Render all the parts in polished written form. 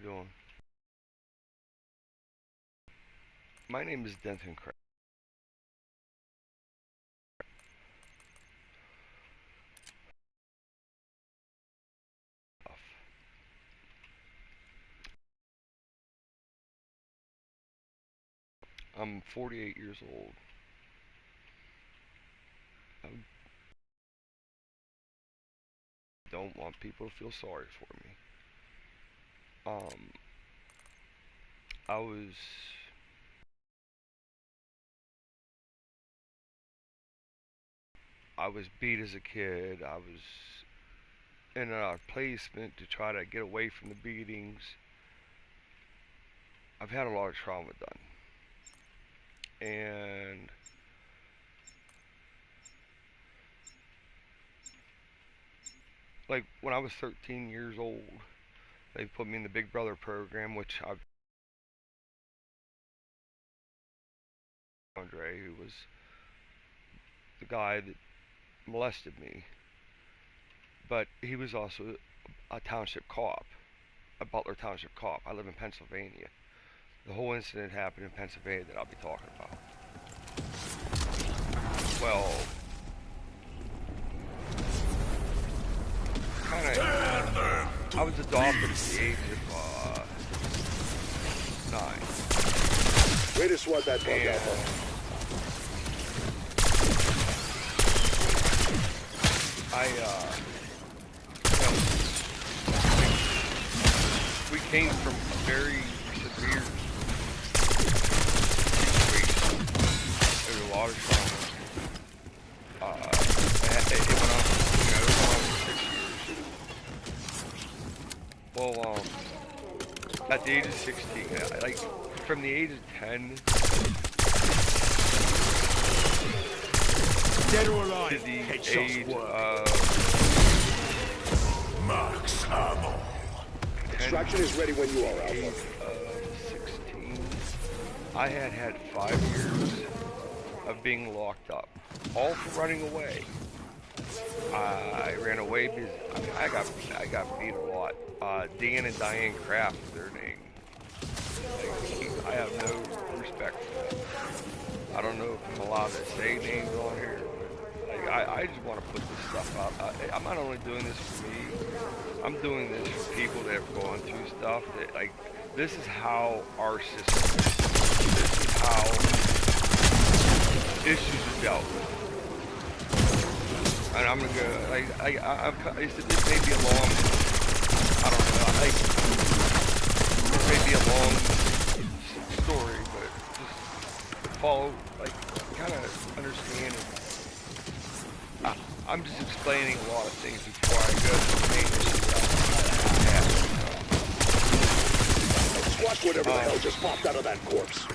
doing? My name is Denton Craft. I'm 48 years old. I don't want people to feel sorry for me. Um, I was I was beat as a kid. I was in a placement to try to get away from the beatings. I've had a lot of trauma done. And like when I was 13 years old, they put me in the Big Brother program, which Andre, who was the guy that molested me, but he was also a township cop, a Butler Township cop. I live in Pennsylvania. The whole incident happened in Pennsylvania that I'll be talking about. Well, kind of, I was adopted at the age of 9. Way to swat that bug out. You know, we came from very severe situation. There was a lot of trauma. It went on, you know, it went on for 6 years. Well, at the age of 16, like, from the age of 10 dead or alive, to the headshots age work. of Max ammo. Extraction is ready when you are, Alpha. age of 16, I had 5 years of being locked up, all for running away. I ran away because I got beat a lot. Dan and Diane Kraft is their name. Like, I have no respect for them. I don't know if I'm allowed to say names on here, but like, I just want to put this stuff out. I'm not only doing this for me, I'm doing this for people that have gone through stuff that, like, this is how our system is. This is how issues are dealt with. And I'm gonna go, like, this may be a long, I don't know, like, this may be a long story, but just follow, like, kind of understand it. I'm just explaining a lot of things before I go to the main issue that I have. Squash whatever the hell just popped out of that corpse.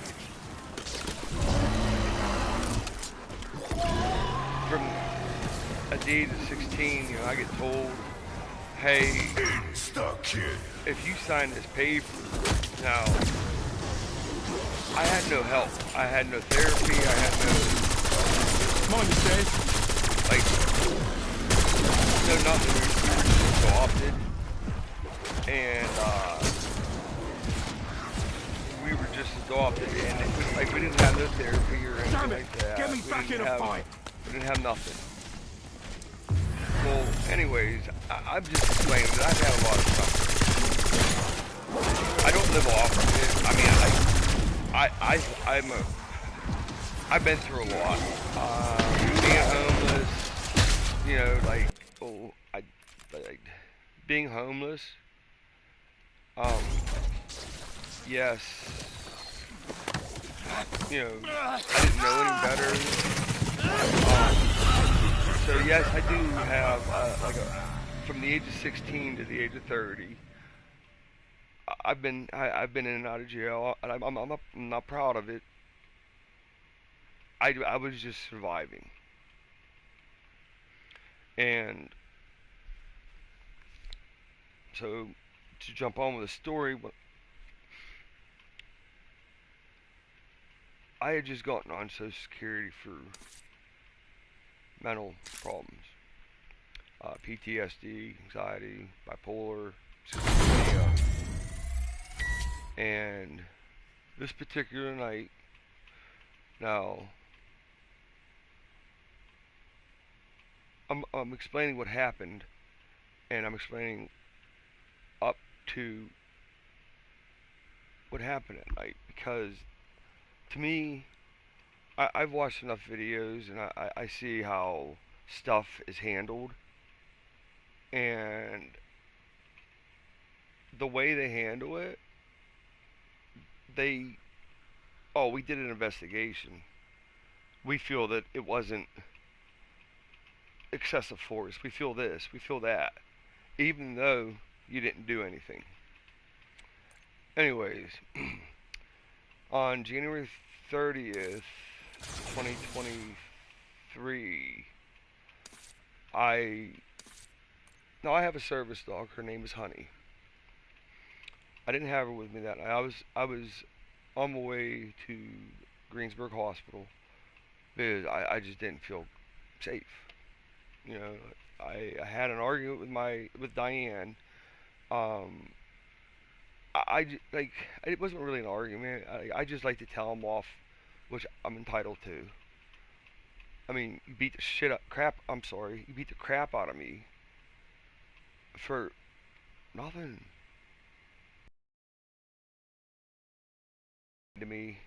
From at the age of 16, you know, I get told, hey, if you sign this paper, now, I had no help. I had no therapy. I had no, Mind says, like, no nothing. We were just adopted, and we were just adopted, and it was, like, we didn't have no therapy or anything like that. Get me back in a fight. We didn't have nothing. Well, anyways, I'm just explaining that I've had a lot of stuff. I don't live off of it. I mean, I've been through a lot. Being homeless, you know, like, being homeless. Yes, you know, I didn't know any better. So yes, I do have from the age of 16 to the age of 30. I've been in and out of jail, and I'm not proud of it. I was just surviving, and so to jump on with the story, I had just gotten on Social Security for mental problems, PTSD, anxiety, bipolar, schizophrenia. And this particular night, now I'm explaining what happened, and I'm explaining up to what happened at night because to me, I've watched enough videos and I see how stuff is handled, and the way they handle it, they, oh, we did an investigation. We feel that it wasn't excessive force. We feel this, we feel that, even though you didn't do anything. Anyways, on January 30th, 2023, I now I have a service dog. Her name is Honey. I didn't have her with me that night. I was on my way to Greensburg Hospital because I just didn't feel safe. You know, I had an argument with Diane. Um, like it wasn't really an argument. I just like to tell them off, which I'm entitled to. I mean, you beat the shit up, crap. I'm sorry, you beat the crap out of me for nothing to me.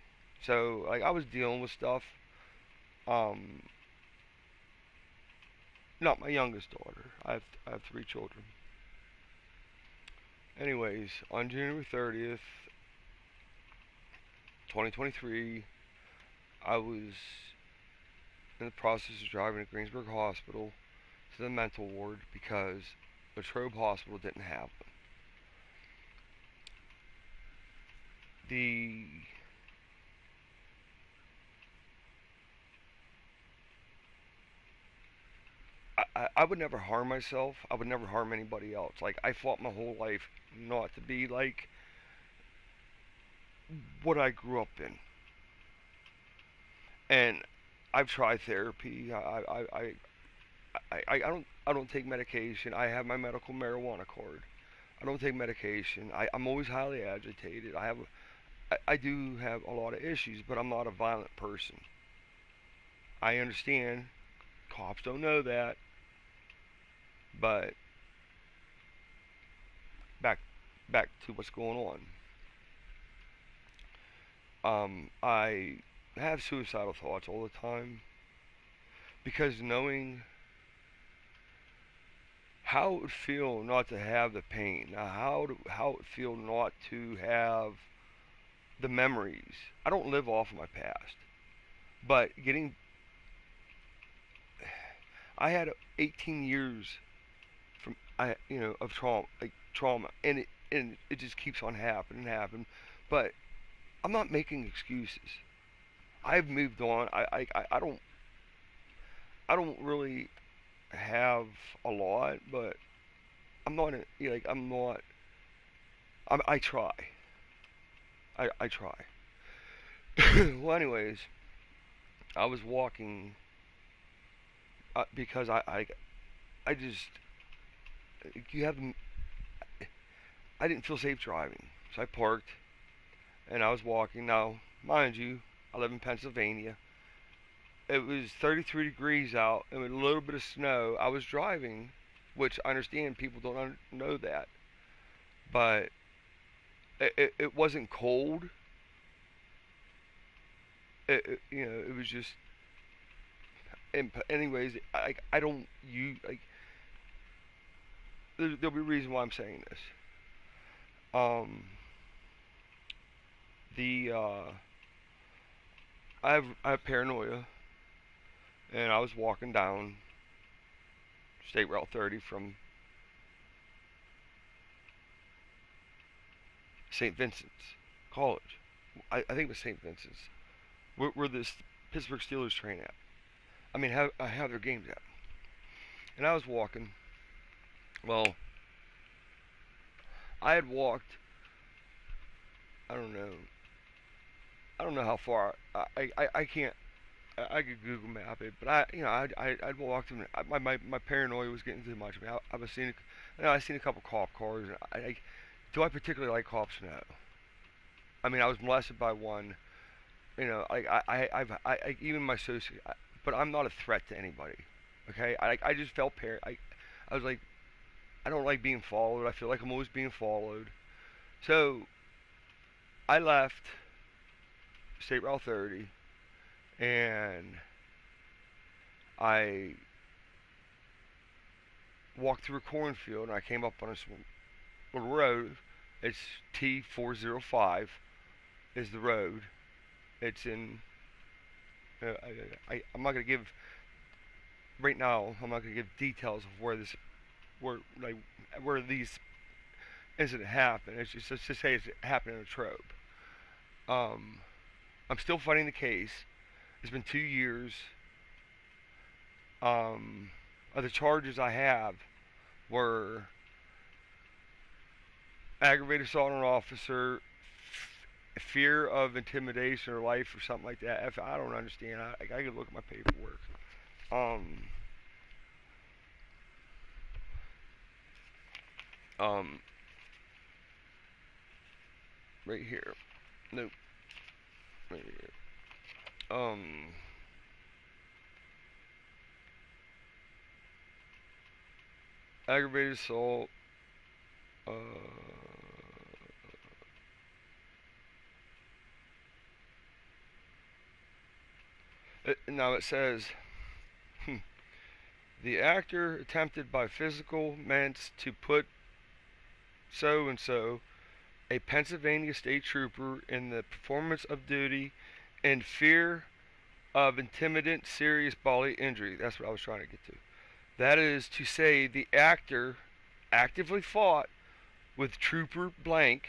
So like I was dealing with stuff. Um, Not my youngest daughter. I have three children. Anyways, on January 30th, 2023, I was in the process of driving to Greensburg Hospital to the mental ward because Latrobe Hospital didn't have them. The I would never harm myself. I would never harm anybody else. Like I fought my whole life not to be like what I grew up in. And I've tried therapy. I don't take medication. I have my medical marijuana card. I don't take medication. I'm always highly agitated. I do have a lot of issues, but I'm not a violent person. I understand cops don't know that, but back back to what's going on. I have suicidal thoughts all the time because knowing how it would feel not to have the pain, how it would feel not to have the memories. I don't live off of my past, but I had 18 years from of trauma, and it just keeps on happening and happening. But I'm not making excuses. I've moved on. I don't really have a lot, but I'm not like I'm not. I try. I try. Well, anyways, I was walking because I just you have I didn't feel safe driving, so I parked and I was walking. Now, mind you, I live in Pennsylvania. It was 33 degrees out and with a little bit of snow. I was driving, which I understand people don't know that, but it wasn't cold. It was just. Anyways, I don't you like. There'll be a reason why I'm saying this. Um, the I have paranoia, and I was walking down State Route 30 from St. Vincent's College. I think it was St. Vincent's. Where this Pittsburgh Steelers train at. I mean, have their games at. And I was walking. Well, I had walked. I don't know. I don't know how far. I can't. I could Google map it, but I'd walked and my paranoia was getting too much. I was seeing, I seen a couple cop cars. Do I particularly like cops? No. I mean, I was molested by one. You know, like even my associate, but I'm not a threat to anybody. Okay, I just felt I was like, I don't like being followed. I feel like I'm always being followed. So I left State Route 30, and I walked through a cornfield, and I came up on a little road. It's T405 is the road. It's in. I'm not gonna give right now. I'm not gonna give details of where these incident happened. Let's just say it's happened in a trope. Um, I'm still fighting the case. It's been 2 years. Of the charges I have were aggravated assault on an officer, fear of intimidation or life or something like that. If I don't understand, I could look at my paperwork. Um, um, right here. Nope. Right here. Aggravated assault. Uh, Now it says the actor attempted by physical means to put so and so, a Pennsylvania state trooper, in the performance of duty in fear of intimidate serious bodily injury. That's what I was trying to get to. That is to say, the actor actively fought with trooper blank,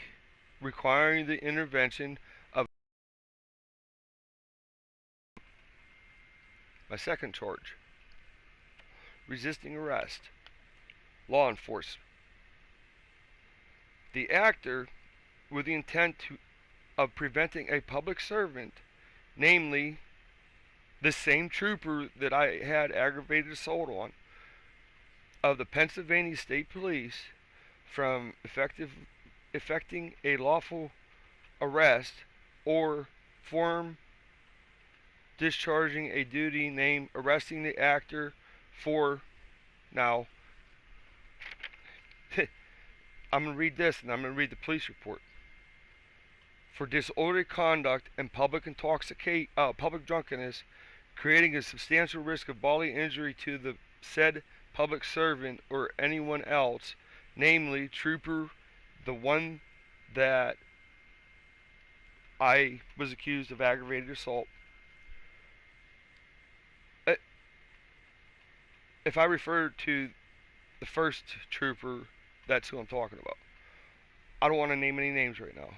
requiring the intervention of my second charge, resisting arrest, law enforcement. The actor, with the intent of preventing a public servant, namely the same trooper that I had aggravated assault on, of the Pennsylvania State Police, from effecting a lawful arrest or form discharging a duty named arresting the actor for. Now I'm going to read this, and I'm going to read the police report. For disorderly conduct and public drunkenness, creating a substantial risk of bodily injury to the said public servant or anyone else, namely trooper, the one that I was accused of aggravated assault. If I refer to the first trooper, that's who I'm talking about. I don't want to name any names right now.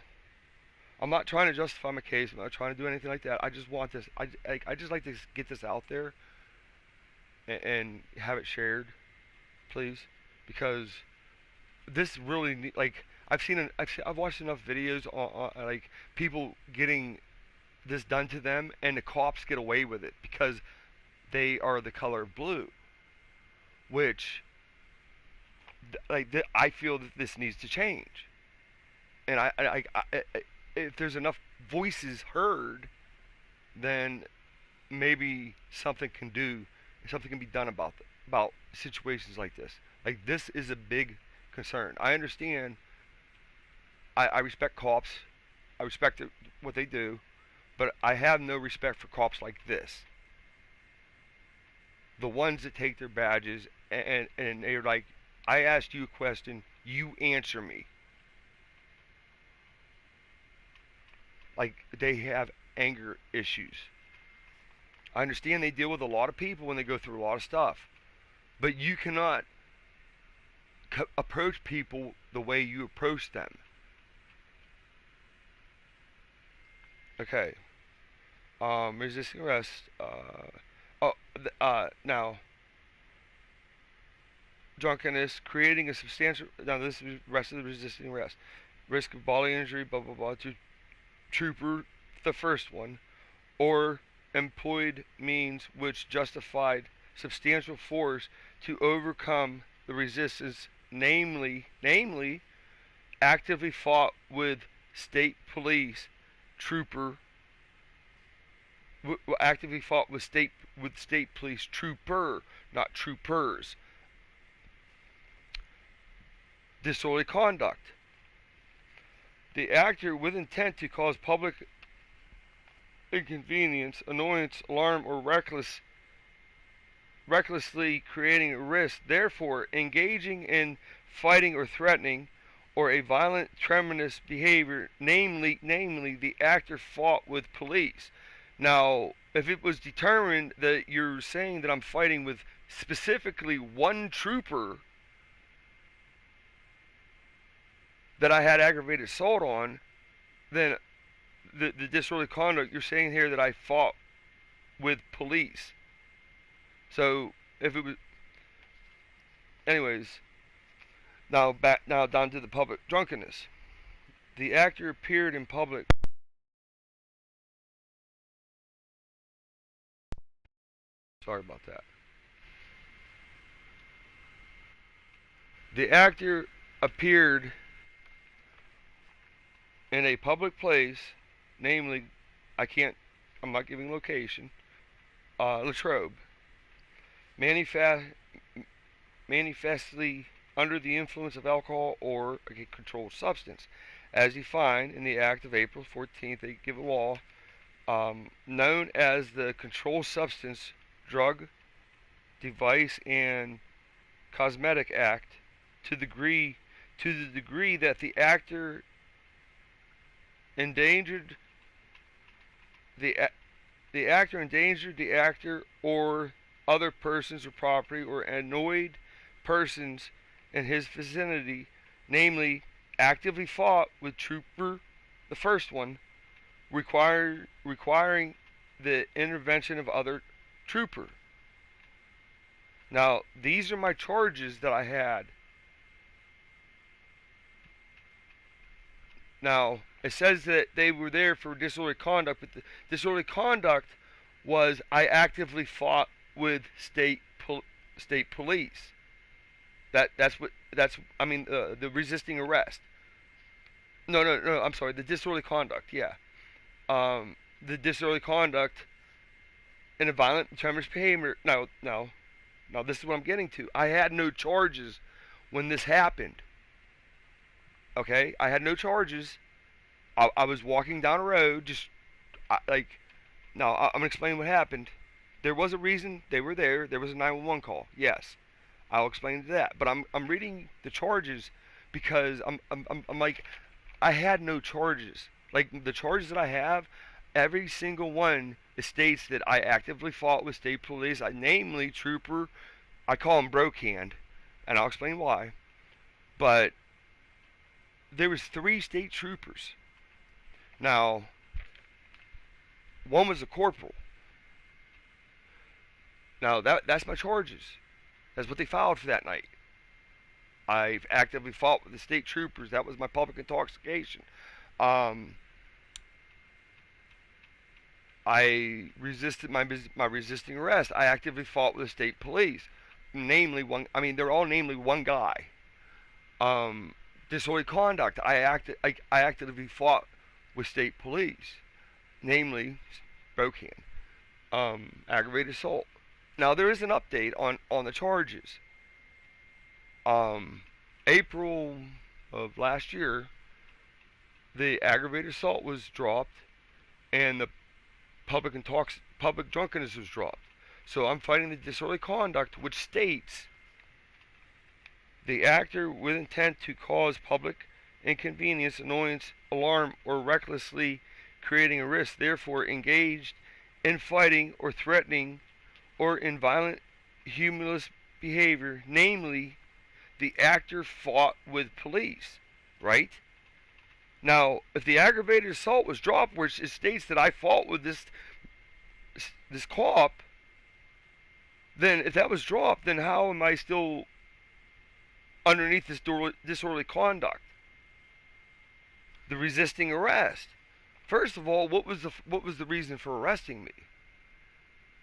I'm not trying to justify my case. I'm not trying to do anything like that. I just want this. I just like to get this out there and have it shared, please, because this really like I've watched enough videos on like people getting this done to them, and the cops get away with it because they are the color of blue, which I feel that this needs to change, and if there's enough voices heard, then maybe something can be done about situations like this. Like this is a big concern. I understand. I respect cops. I respect what they do, but I have no respect for cops like this. The ones that take their badges and they're like, I asked you a question, you answer me. Like they have anger issues. I understand they deal with a lot of people when they go through a lot of stuff, but you cannot approach people the way you approach them. Okay. Resisting arrest. Now, drunkenness, creating a substantial. Now, this is the rest of the resisting arrest. Risk of bodily injury, blah blah blah, to trooper, the first one, or employed means which justified substantial force to overcome the resistance, namely, actively fought with state police trooper. Actively fought with state police trooper, not troopers. Disorderly conduct. The actor with intent to cause public inconvenience, annoyance, alarm, or recklessly creating a risk, therefore engaging in fighting or threatening, or a violent, tremendous behavior, namely the actor fought with police. Now, if it was determined that you're saying that I'm fighting with specifically one trooper that I had aggravated assault on, then the disorderly conduct, you're saying here that I fought with police. So if it was, anyways, now down to the public drunkenness. The actor appeared in public. Sorry about that. The actor appeared in a public place, namely, I'm not giving location, Latrobe, manifestly under the influence of alcohol or a controlled substance, as defined in the Act of April 14th, they give a law known as the Controlled Substance, Drug, Device, and Cosmetic Act, to the degree that the actor endangered the actor or other persons or property, or annoyed persons in his vicinity, namely actively fought with trooper, the first one, requiring the intervention of other trooper. Now, these are my charges that I had. Now, it says that they were there for disorderly conduct, but the disorderly conduct was I actively fought with state police. The resisting arrest. No, I'm sorry, the disorderly conduct. Yeah, the disorderly conduct and a violent, tremendous behavior. Now this is what I'm getting to. I had no charges when this happened. Okay, I had no charges. I was walking down a road, I'm gonna explain what happened. There was a reason they were there. There was a 911 call. Yes, I'll explain that. But I'm reading the charges because I'm like, I had no charges. Like the charges that I have, every single one states that I actively fought with state police. Namely trooper. I call him Brocand, and I'll explain why. But there was 3 state troopers. Now, one was a corporal. Now that's my charges. That's what they filed for that night. I've actively fought with the state troopers. That was my public intoxication. I resisted my resisting arrest. I actively fought with the state police. Namely one. I mean, they're all namely one guy. Disorderly conduct. I actively fought with state police, namely Spokane. Aggravated assault. Now there is an update on the charges. April of last year, the aggravated assault was dropped, and the public drunkenness was dropped. So I'm fighting the disorderly conduct, which states the actor with intent to cause public inconvenience, annoyance, alarm, or recklessly creating a risk, therefore engaged in fighting or threatening or in violent, humorless behavior, namely, the actor fought with police, right? Now, if the aggravated assault was dropped, which it states that I fought with this cop, then if that was dropped, then how am I still underneath this disorderly conduct? The resisting arrest. First of all, what was the reason for arresting me?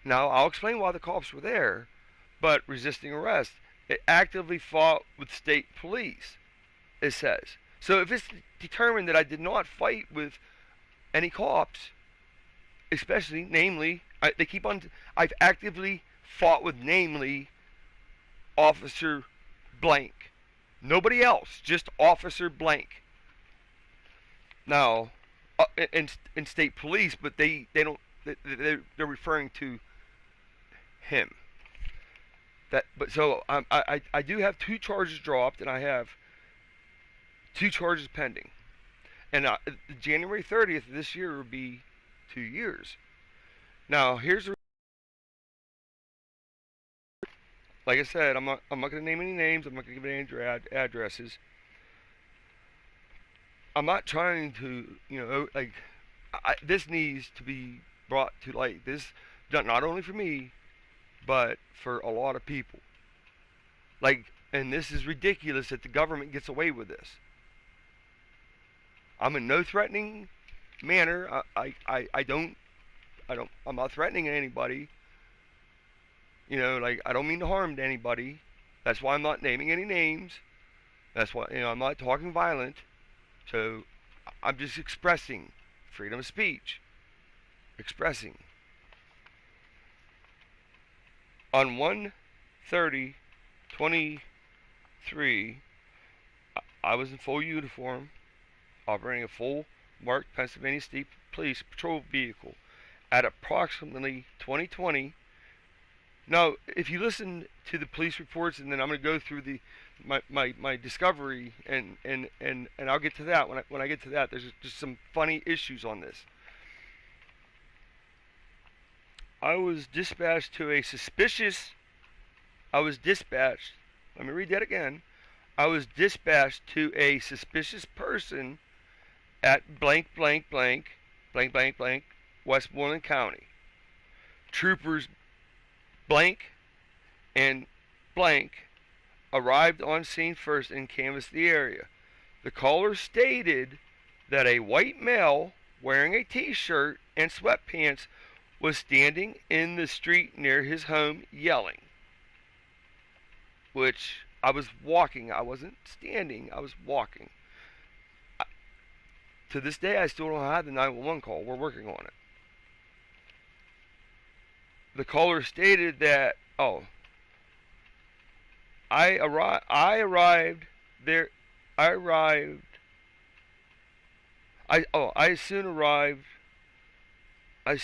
Now, I'll explain why the cops were there, but resisting arrest. It actively fought with state police, it says. So if it's determined that I did not fight with any cops, especially, namely, they keep on. I've actively fought with, namely, Officer Blank. Nobody else, just Officer Blank. Now, in state police, but they don't. They're referring to him. But so I do have 2 charges dropped, and I have 2 charges pending. And January 30th of this year will be 2 years. Now here's the, like I said, I'm not going to name any names. I'm not going to give any addresses. I'm not trying to, like, this needs to be brought to light. This, not only for me, but for a lot of people. Like, and this is ridiculous that the government gets away with this. I'm in no threatening manner. I'm not threatening anybody. Like, I don't mean to harm anybody. That's why I'm not naming any names. That's why, I'm not talking violent. So, I'm just expressing freedom of speech. Expressing. On 1/30/23, I was in full uniform, operating a full marked Pennsylvania State Police patrol vehicle at approximately 2020. Now, if you listen to the police reports, and then I'm going to go through my discovery, and I'll get to that when I get to that. There's just some funny issues on this. I was dispatched to a suspicious. I was dispatched. Let me read that again. I was dispatched to a suspicious person at blank blank blank blank blank blank Westmoreland County. Troopers blank and blank arrived on scene first and canvassed the area. The caller stated that a white male wearing a t-shirt and sweatpants was standing in the street near his home yelling. Which, I was walking. I wasn't standing. I was walking. To this day, I still don't have the 911 call. We're working on it. The caller stated that, I arrived there. I soon arrived. I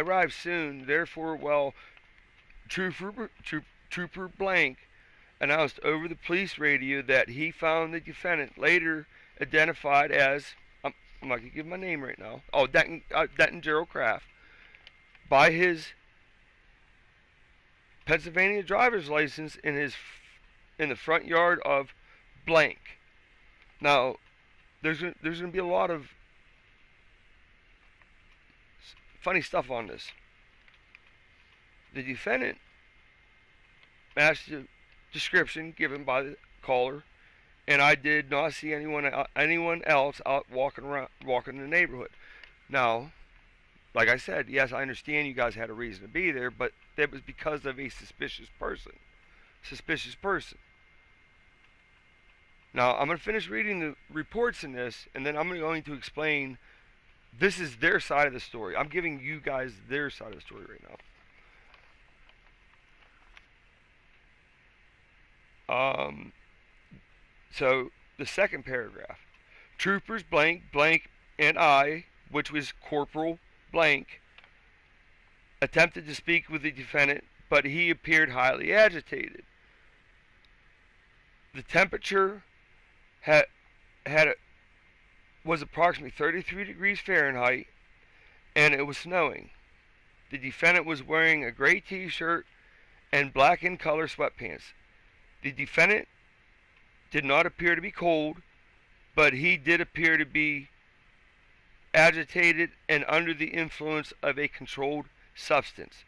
arrived soon. Therefore, Trooper Blank announced over the police radio that he found the defendant, later identified as, I'm not going to give my name right now. Denton Gerald Kraft, by his Pennsylvania driver's license in the front yard of blank. Now, there's going to be a lot of funny stuff on this. The defendant matched the description given by the caller, and I did not see anyone else out walking the neighborhood. Now, like I said, yes, I understand you guys had a reason to be there, but that was because of a suspicious person. Now, I'm going to finish reading the reports in this, and then I'm going to explain. This is their side of the story. I'm giving you guys their side of the story right now. So, the second paragraph. Troopers blank, blank, and I, which was Corporal blank, attempted to speak with the defendant, but he appeared highly agitated. The temperature was approximately 33 degrees Fahrenheit, and it was snowing. The defendant was wearing a gray t-shirt and black in color sweatpants. The defendant did not appear to be cold, but he did appear to be agitated and under the influence of a controlled substance.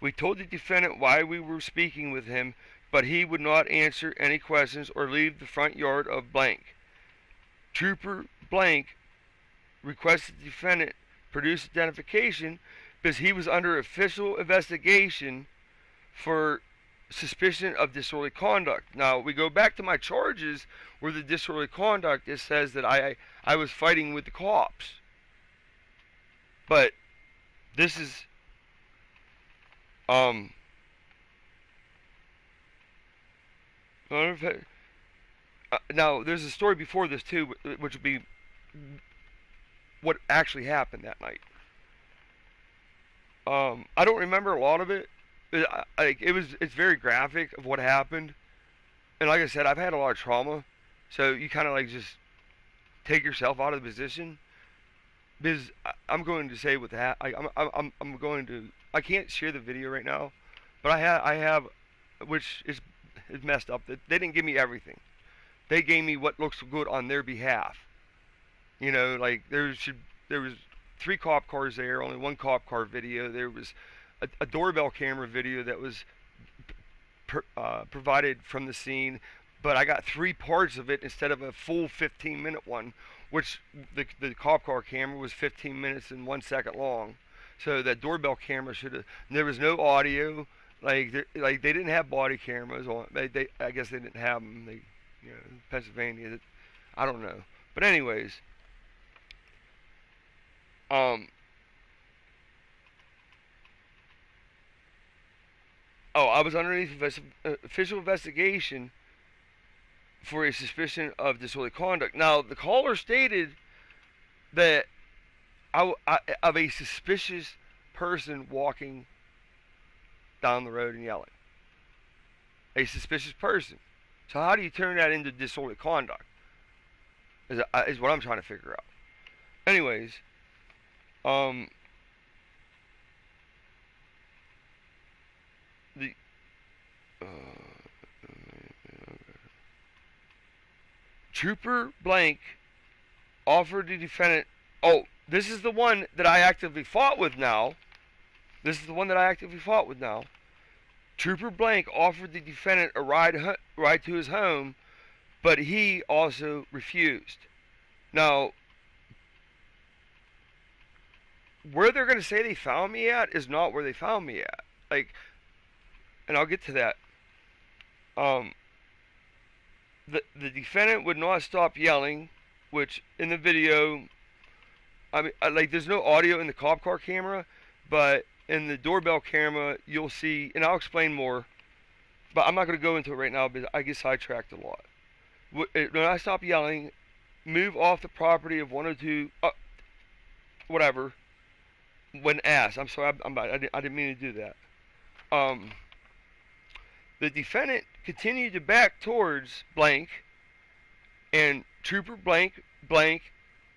We told the defendant why we were speaking with him, but he would not answer any questions or leave the front yard of blank. Trooper blank requested the defendant produce identification because he was under official investigation for suspicion of disorderly conduct. Now we go back to my charges where the disorderly conduct, it says that I was fighting with the cops. But this is now there's a story before this too, which would be what actually happened that night. I don't remember a lot of it. It's very graphic of what happened, and like I said, I've had a lot of trauma, so you kind of like just take yourself out of the position. Because I'm going to say with that, I'm going to, I can't share the video right now, but I have, which is messed up. That they didn't give me everything. They gave me what looks good on their behalf. You know, like there was 3 cop cars there, only 1 cop car video. There was a doorbell camera video that was provided from the scene, but I got 3 parts of it instead of a full 15-minute one, which the cop car camera was 15 minutes and 1 second long. So that doorbell camera should have. There was no audio. Like they didn't have body cameras on. I guess they didn't have them. Pennsylvania. I don't know. But anyways, oh, I was underneath official investigation for a suspicion of disorderly conduct. Now, the caller stated that of a suspicious person walking down the road and yelling. A suspicious person. So how do you turn that into disorderly conduct? Is what I'm trying to figure out. Anyways, the Trooper Blank offered the defendant. Oh, this is the one that I actively fought with now. Trooper Blank offered the defendant a ride to his home, but he also refused. Now, where they're going to say they found me at is not where they found me at. Like, and I'll get to that. The defendant would not stop yelling, which in the video, I mean, like there's no audio in the cop car camera, but in the doorbell camera you'll see, and I'll explain more, but I'm not going to go into it right now because I get sidetracked a lot. When I stop yelling, move off the property of 102, whatever, when asked. I'm sorry, I didn't mean to do that. The defendant continued to back towards Blank, and Trooper Blank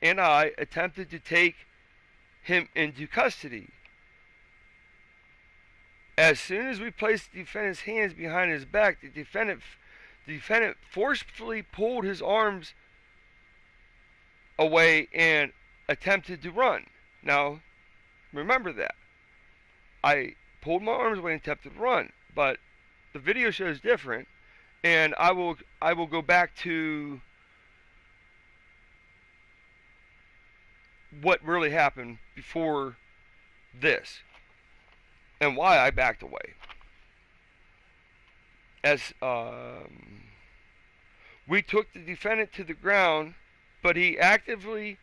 and I attempted to take him into custody. As soon as we placed the defendant's hands behind his back, the defendant forcefully pulled his arms away and attempted to run. Now, remember that. I pulled my arms away and attempted to run, but the video shows different, and I will go back to what really happened before this and why I backed away. As we took the defendant to the ground, but he actively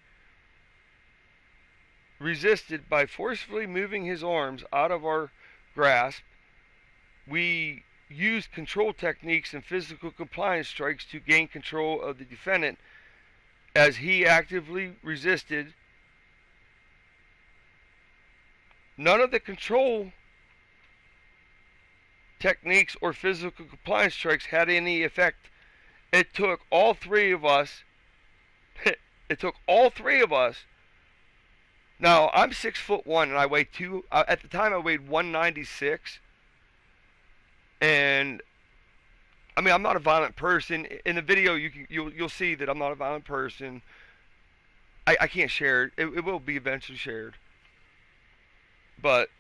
resisted by forcefully moving his arms out of our grasp. We used control techniques and physical compliance strikes to gain control of the defendant as he actively resisted. None of the control techniques or physical compliance strikes had any effect. It took all 3 of us. It took all 3 of us. Now, I'm 6'1" and I weigh at the time I weighed 196. And I mean, I'm not a violent person. In the video, you'll see that I'm not a violent person. I can't share it. It will be eventually shared. But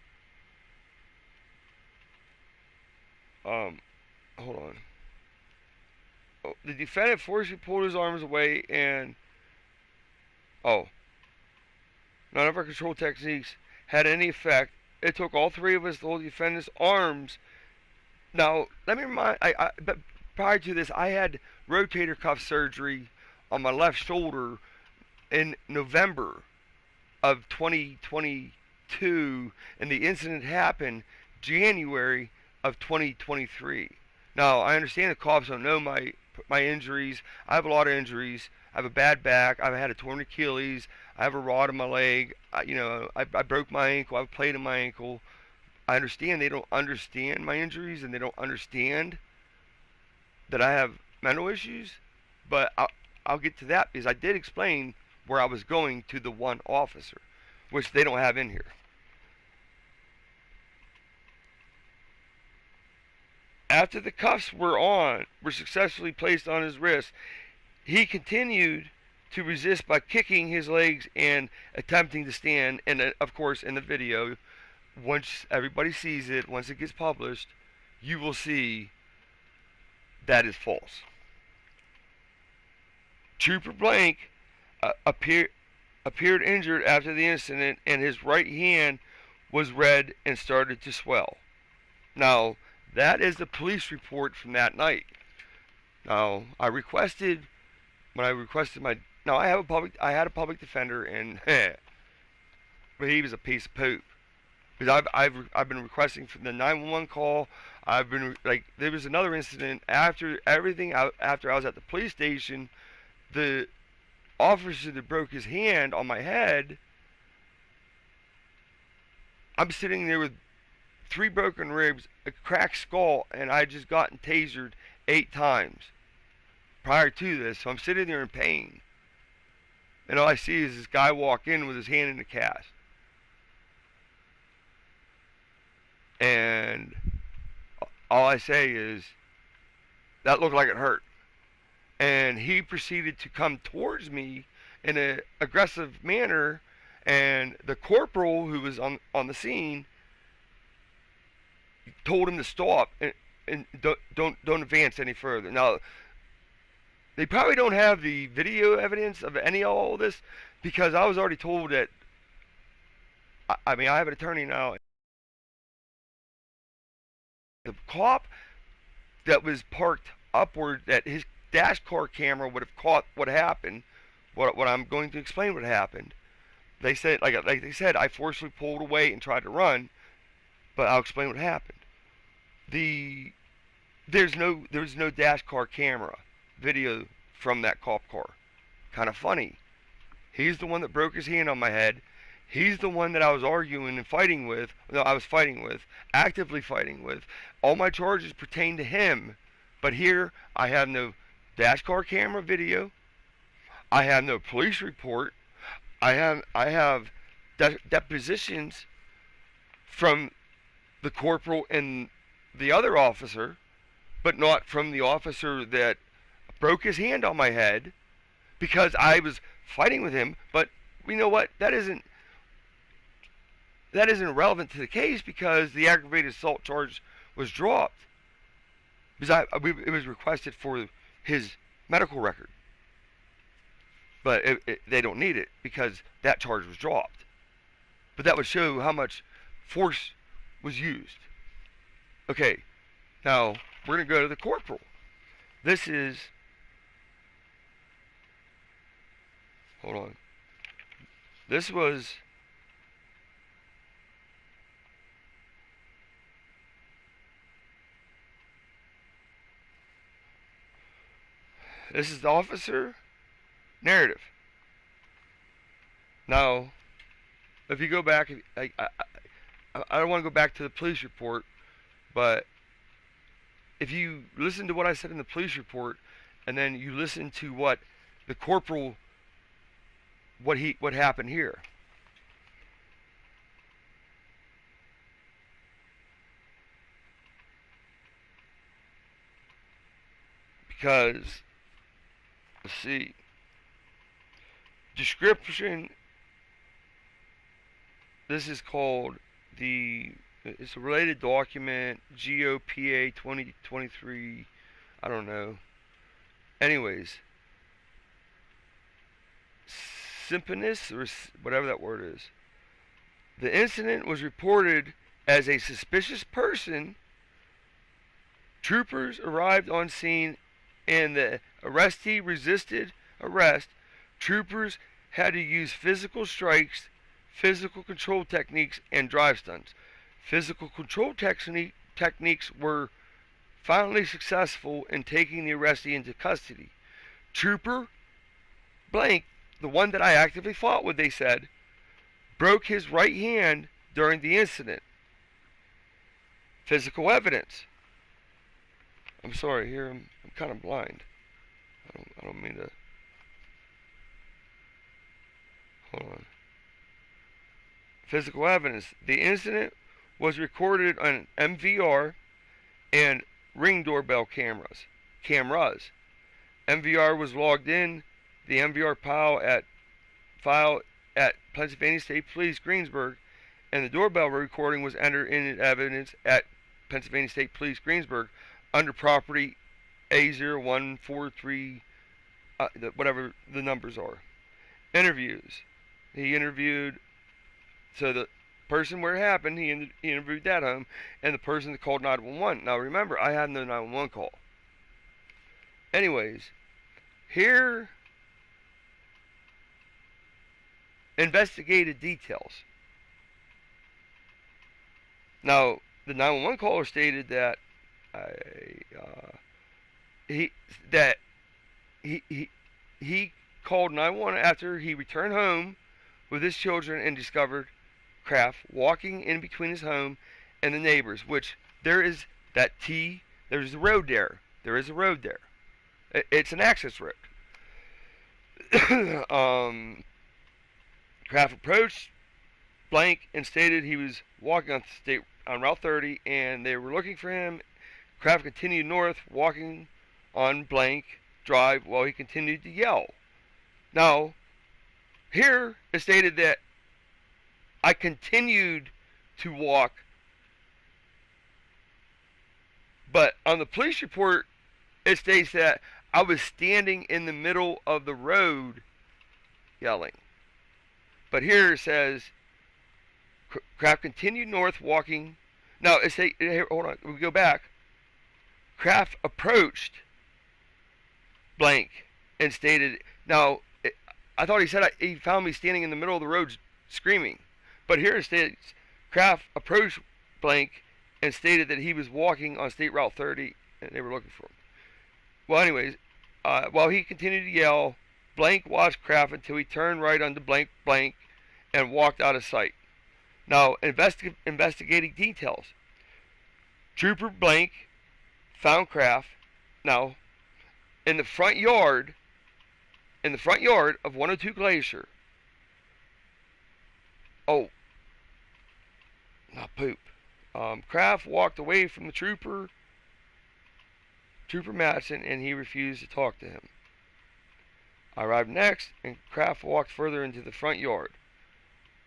hold on. Oh, the defendant forcibly pulled his arms away, and none of our control techniques had any effect. It took all 3 of us to hold the defendant's arms Now, let me remind. But prior to this, I had rotator cuff surgery on my left shoulder in November of 2022, and the incident happened January of 2023. Now, I understand the cops don't know my injuries. I have a lot of injuries. I have a bad back. I've had a torn Achilles. I have a rod in my leg. I broke my ankle. I have a plate in my ankle. I understand they don't understand my injuries and they don't understand that I have mental issues, but I'll get to that because I did explain where I was going to the one officer, which they don't have in here. After the cuffs were successfully placed on his wrist, he continued to resist by kicking his legs and attempting to stand. And of course, in the video, once everybody sees it, once it gets published, you will see that is false. Trooper Blank appeared injured after the incident, and his right hand was red and started to swell. Now, that is the police report from that night. Now, I requested my now I had a public defender, and but he was a piece of poop. Because I've been requesting for the 911 call. I've been like, there was another incident after everything. After I was at the police station, the officer that broke his hand on my head. I'm sitting there with 3 broken ribs, a cracked skull, and I had just gotten tasered 8 times prior to this. So I'm sitting there in pain, and all I see is this guy walk in with his hand in a cast. And all I say is, that looked like it hurt. And he proceeded to come towards me in an aggressive manner, and the corporal who was on the scene told him to stop and don't advance any further. Now, they probably don't have the video evidence of any of all this, because I was already told that. I mean, I have an attorney now. The cop that was parked upward, that his dash car camera would have caught what happened. What I'm going to explain what happened. They said, like they said, I forcefully pulled away and tried to run, but I'll explain what happened. There's no dash car camera video from that cop car. Kind of funny. He's the one that broke his hand on my head. He's the one that I was arguing and fighting with. No, I was fighting with, actively fighting with. All my charges pertain to him. But here, I have no dash car camera video. I have no police report. I have depositions from the corporal and the other officer, but not from the officer that broke his hand on my head, because I was fighting with him. But you know what? That isn't relevant to the case, because the aggravated assault charge was dropped because it was requested for his medical record, but they don't need it because that charge was dropped. But that would show how much force was used. Okay, now we're going to go to the corporal. This is, hold on. This is the officer narrative. Now, if you go back, I don't want to go back to the police report, but if you listen to what I said in the police report, and then you listen to what the corporal, what happened here. Because, let's see, description, this is called it's a related document, GOPA 2023, I don't know. Anyways, Symphonus, or whatever that word is. The incident was reported as a suspicious person Troopers arrived on scene and the arrestee resisted arrest. Troopers had to use physical strikes, physical control techniques, and drive stunts. Physical control techniques were finally successful in taking the arrestee into custody. Trooper Blank, the one that I actively fought with, they said, broke his right hand during the incident. Physical evidence. I'm sorry, here I'm kind of blind. I don't mean to. Hold on. Physical evidence. The incident was recorded on MVR and Ring doorbell cameras. MVR was logged in the MVR file at Pennsylvania State Police Greensburg, and the doorbell recording was entered in evidence at Pennsylvania State Police Greensburg under property A0143, whatever the numbers are. Interviews. He interviewed, so the person where it happened, he interviewed that home, and the person that called 911. Now remember, I had no 911 call. Anyways, here, investigated details. Now, the 911 caller stated that he called 911 after he returned home with his children and discovered Kraft walking in between his home and the neighbors, which there is that there's a road there. There is a road there. It's an access road. Kraft approached Blank and stated he was walking on Route 30 and they were looking for him. Kraft continued north, walking on Blank Drive while he continued to yell. Now, here it stated that I continued to walk, but on the police report it states that I was standing in the middle of the road yelling. But here it says Kraft continued north walking. Now, hold on, we go back. Kraft approached Blank and stated, now, I thought he said he found me standing in the middle of the road screaming. But here it states Kraft approached Blank and stated that he was walking on State Route 30 and they were looking for him. Well, anyways, while he continued to yell, Blank watched Kraft until he turned right onto Blank and walked out of sight. Now, investigating details. Trooper Blank found Kraft. Now, in the front yard of 102 Glacier. Oh, not poop. Kraft walked away from the Trooper Madsen, and he refused to talk to him. I arrived next, and Kraft walked further into the front yard.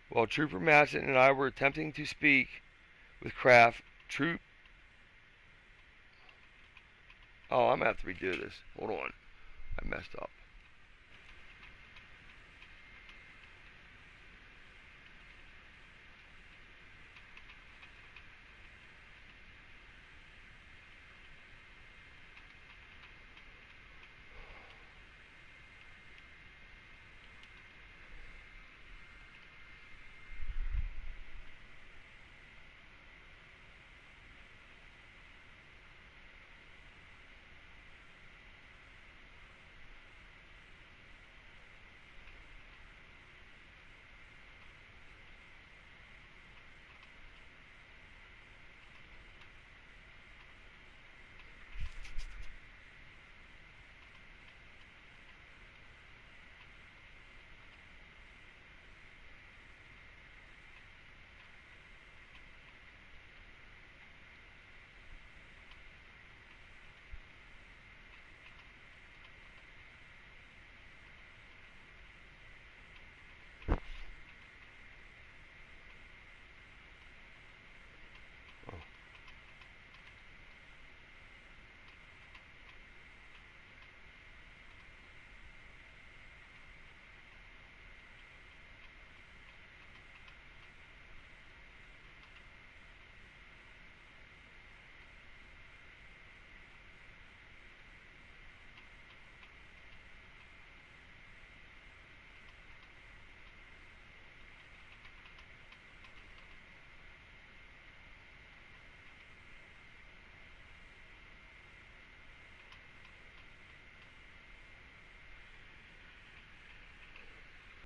While Trooper Madsen and I were attempting to speak with Kraft, Oh, I'm going to have to redo this. Hold on. I messed up.